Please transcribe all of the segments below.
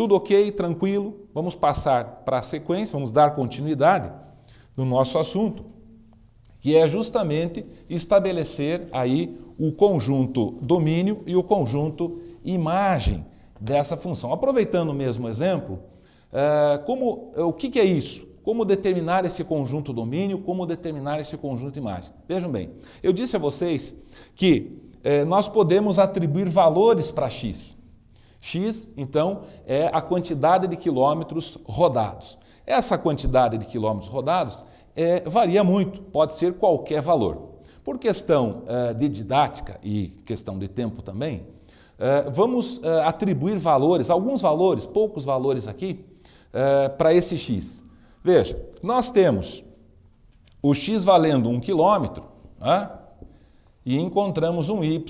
Tudo ok, tranquilo? Vamos passar para a sequência, vamos dar continuidade no nosso assunto, que é justamente estabelecer aí o conjunto domínio e o conjunto imagem dessa função. Aproveitando o mesmo exemplo, o que é isso? Como determinar esse conjunto domínio, como determinar esse conjunto imagem? Vejam bem, eu disse a vocês que nós podemos atribuir valores para x. X, então, é a quantidade de quilômetros rodados. Essa quantidade de quilômetros rodados varia muito, pode ser qualquer valor. Por questão de didática e questão de tempo também, vamos atribuir valores, alguns valores, poucos valores aqui, para esse x. Veja, nós temos o x valendo 1 quilômetro, e encontramos um y,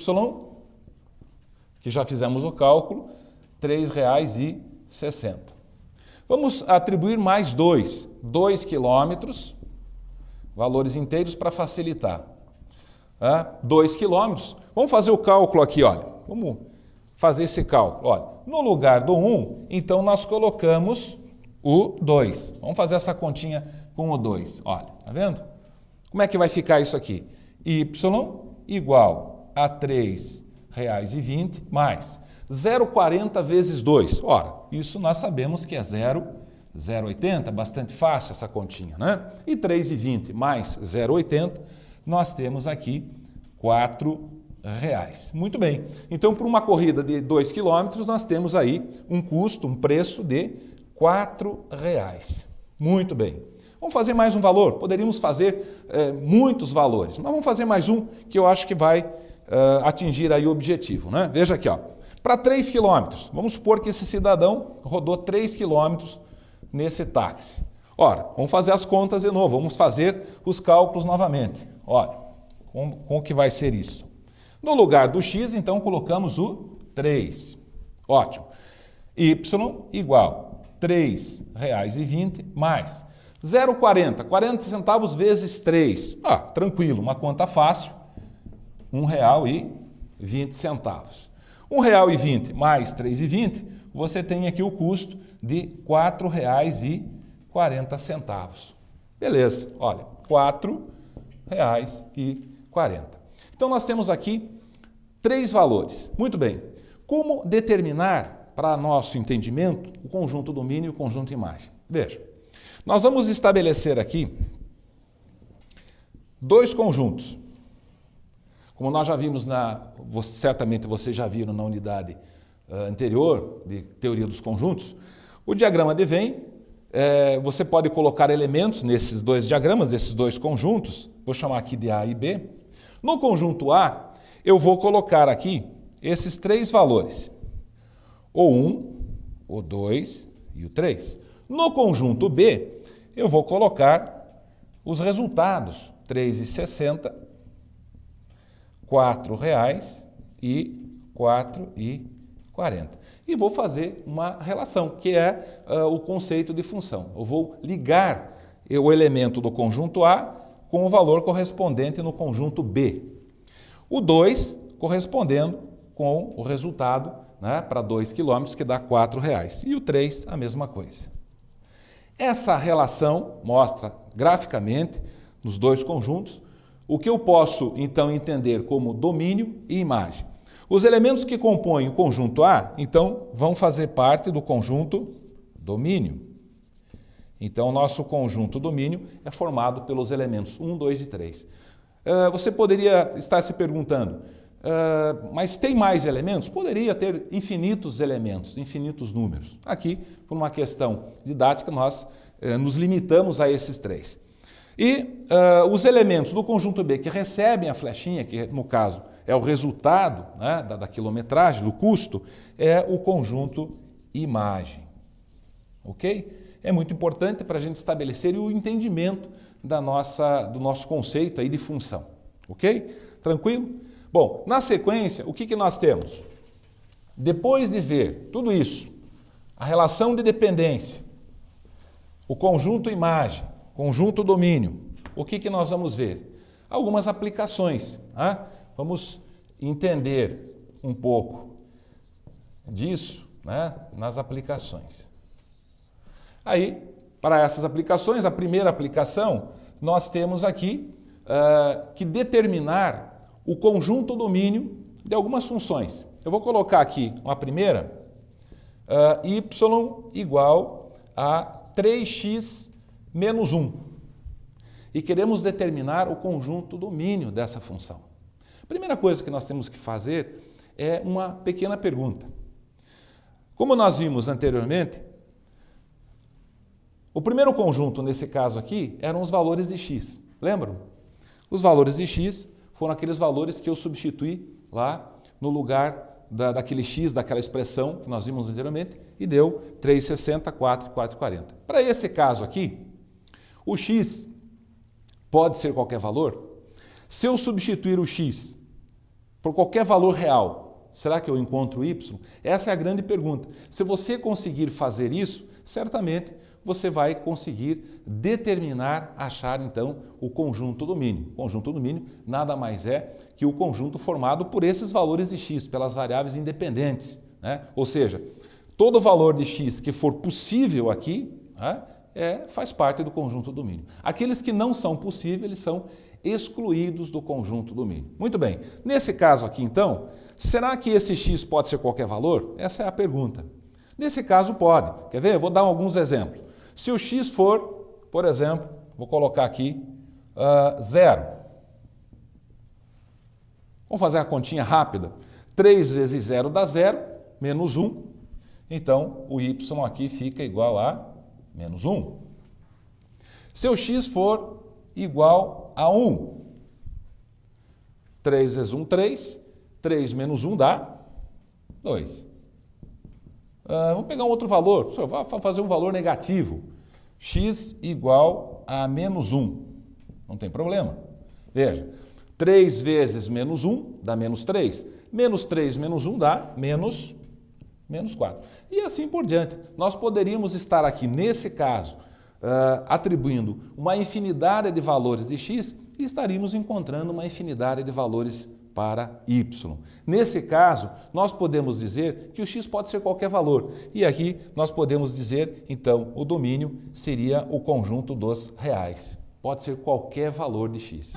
que já fizemos o cálculo, R$ 3,60. Vamos atribuir mais 2 quilômetros, valores inteiros para facilitar. 2 quilômetros, vamos fazer o cálculo aqui, olha, vamos fazer esse cálculo. Olha, no lugar do 1, então nós colocamos o 2. Vamos fazer essa continha com o 2, olha, tá vendo? Como é que vai ficar isso aqui? Y igual a R$ 3,20 mais 0,40 vezes 2. Ora, isso nós sabemos que é 0,80, bastante fácil essa continha, né? E 3,20 mais 0,80, nós temos aqui R$ 4,00. Muito bem. Então, por uma corrida de 2 quilômetros, nós temos aí um custo, um preço de R$ 4,00. Muito bem. Vamos fazer mais um valor? Poderíamos fazer muitos valores, mas vamos fazer mais um que eu acho que vai atingir aí o objetivo, né? Veja aqui, ó. Para 3 quilômetros, vamos supor que esse cidadão rodou 3 quilômetros nesse táxi. Ora, vamos fazer as contas de novo, vamos fazer os cálculos novamente. Olha, como que vai ser isso? No lugar do x, então, colocamos o 3. Ótimo. Y igual R$ 3,20 mais 0,40. 40 centavos vezes 3. Tranquilo, uma conta fácil. R$ 1,20. R$ 1,20 mais R$ 3,20, você tem aqui o custo de R$ 4,40. Beleza, olha, R$ 4,40. Então, nós temos aqui 3 valores. Muito bem. Como determinar, para nosso entendimento, o conjunto domínio e o conjunto imagem? Veja, nós vamos estabelecer aqui 2 conjuntos. Como nós já vimos, certamente vocês já viram na unidade anterior de teoria dos conjuntos, o diagrama de Venn, você pode colocar elementos nesses 2 diagramas, esses 2 conjuntos, vou chamar aqui de A e B. No conjunto A, eu vou colocar aqui esses 3 valores, o 1, o 2 e o 3. No conjunto B, eu vou colocar os resultados, R$ 3,60, R$ 4,00 e R$ 4,40. E vou fazer uma relação, que é o conceito de função. Eu vou ligar o elemento do conjunto A com o valor correspondente no conjunto B. O 2 correspondendo com o resultado, né, para 2 quilômetros, que dá R$ 4,00. E o 3, a mesma coisa. Essa relação mostra graficamente, nos 2 conjuntos, o que eu posso, então, entender como domínio e imagem. Os elementos que compõem o conjunto A, então, vão fazer parte do conjunto domínio. Então, o nosso conjunto domínio é formado pelos elementos 1, 2 e 3. Você poderia estar se perguntando, mas tem mais elementos? Poderia ter infinitos elementos, infinitos números. Aqui, por uma questão didática, nós nos limitamos a esses 3. E os elementos do conjunto B que recebem a flechinha, que no caso é o resultado, né, da quilometragem, do custo, é o conjunto imagem. Ok? É muito importante para a gente estabelecer o entendimento do nosso conceito aí de função. Ok? Tranquilo? Bom, na sequência, o que nós temos? Depois de ver tudo isso, a relação de dependência, o conjunto imagem, conjunto domínio, o que nós vamos ver? Algumas aplicações. Vamos entender um pouco disso né, nas aplicações. Aí, para essas aplicações, a primeira aplicação, nós temos aqui que determinar o conjunto domínio de algumas funções. Eu vou colocar aqui uma primeira, y igual a 3x menos 1. E queremos determinar o conjunto domínio dessa função. A primeira coisa que nós temos que fazer é uma pequena pergunta. Como nós vimos anteriormente, o primeiro conjunto, nesse caso aqui, eram os valores de x. Lembram? Os valores de x foram aqueles valores que eu substituí lá no lugar daquele x, daquela expressão que nós vimos anteriormente, e deu 3,60, 4 e 4,40. Para esse caso aqui, o x pode ser qualquer valor. Se eu substituir o x por qualquer valor real, será que eu encontro o y? Essa é a grande pergunta. Se você conseguir fazer isso, certamente você vai conseguir determinar, achar então o conjunto domínio. O conjunto domínio nada mais é que o conjunto formado por esses valores de x, pelas variáveis independentes, né? Ou seja, todo valor de x que for possível aqui, né, faz parte do conjunto domínio. Aqueles que não são possíveis, eles são excluídos do conjunto domínio. Muito bem, nesse caso aqui então, será que esse x pode ser qualquer valor? Essa é a pergunta. Nesse caso pode. Quer ver? Eu vou dar alguns exemplos. Se o x for, por exemplo, vou colocar aqui 0. Vamos fazer a continha rápida. 3 vezes 0 dá 0, menos 1. Então, o y aqui fica igual a menos 1. Se o x for igual a 1, 3 vezes 1, 3. 3 menos 1 dá 2. Vamos pegar um outro valor, vou fazer um valor negativo. X igual a menos 1. Não tem problema. Veja, 3 vezes menos 1 dá menos 3. Menos 3 menos 1 dá menos 4. E assim por diante. Nós poderíamos estar aqui, nesse caso, atribuindo uma infinidade de valores de x e estaríamos encontrando uma infinidade de valores para y. Nesse caso, nós podemos dizer que o x pode ser qualquer valor. E aqui nós podemos dizer, então, o domínio seria o conjunto dos reais. Pode ser qualquer valor de x.